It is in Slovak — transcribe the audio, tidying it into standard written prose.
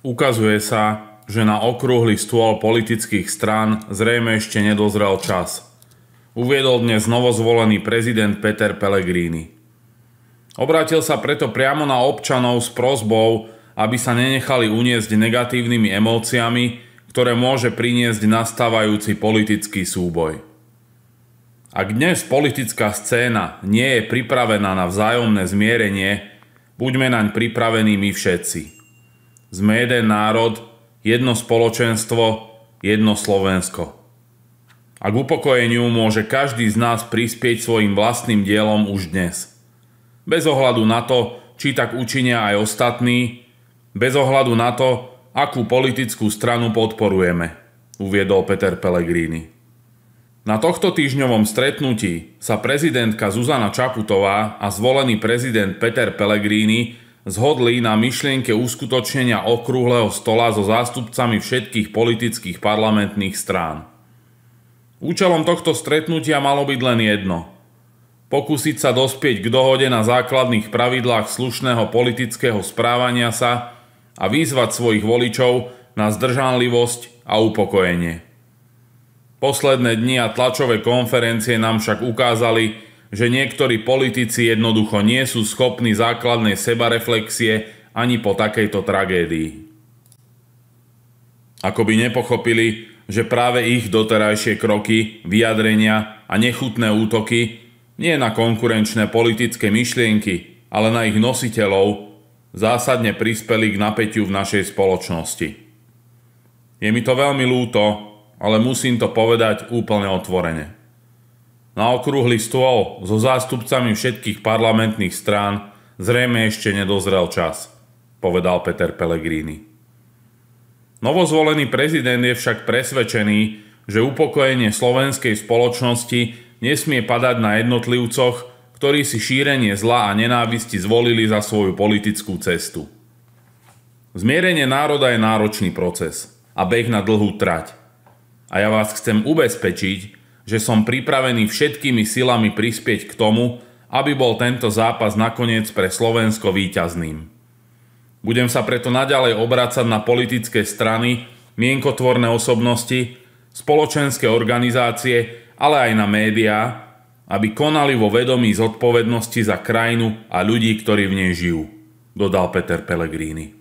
Ukazuje sa, že na okrúhly stôl politických strán zrejme ešte nedozrel čas. Uviedol dnes novozvolený prezident Peter Pellegrini. Obrátil sa preto priamo na občanov s prosbou, aby sa nenechali uniesť negatívnymi emóciami, ktoré môže priniesť nastávajúci politický súboj. Ak dnes politická scéna nie je pripravená na vzájomné zmierenie, buďme naň pripravení my všetci. Sme jeden národ, jedno spoločenstvo, jedno Slovensko. A k upokojeniu môže každý z nás prispieť svojim vlastným dielom už dnes. Bez ohľadu na to, či tak učinia aj ostatní, bez ohľadu na to, akú politickú stranu podporujeme, uviedol Peter Pellegrini. Na tohto týždňovom stretnutí sa prezidentka Zuzana Čaputová a zvolený prezident Peter Pellegrini zhodli na myšlienke uskutočnenia okrúhleho stola so zástupcami všetkých politických parlamentných strán. Účelom tohto stretnutia malo byť len jedno: pokúsiť sa dospieť k dohode na základných pravidlách slušného politického správania sa a vyzvať svojich voličov na zdržanlivosť a upokojenie. Posledné dni a tlačové konferencie nám však ukázali, že niektorí politici jednoducho nie sú schopní základnej sebareflexie ani po takejto tragédii. Ako by nepochopili, že práve ich doterajšie kroky, vyjadrenia a nechutné útoky nie na konkurenčné politické myšlienky, ale na ich nositeľov zásadne prispeli k napätiu v našej spoločnosti. Je mi to veľmi ľúto, ale musím to povedať úplne otvorene. Na okrúhly stôl so zástupcami všetkých parlamentných strán zrejme ešte nedozrel čas, povedal Peter Pellegrini. Novozvolený prezident je však presvedčený, že upokojenie slovenskej spoločnosti nesmie padať na jednotlivcoch, ktorí si šírenie zla a nenávisti zvolili za svoju politickú cestu. Zmierenie národa je náročný proces a beh na dlhú trať. A ja vás chcem ubezpečiť, že som pripravený všetkými silami prispieť k tomu, aby bol tento zápas nakoniec pre Slovensko víťazným. Budem sa preto naďalej obracať na politické strany, mienkotvorné osobnosti, spoločenské organizácie, ale aj na médiá, aby konali vo vedomí zodpovednosti za krajinu a ľudí, ktorí v nej žijú, dodal Peter Pellegrini.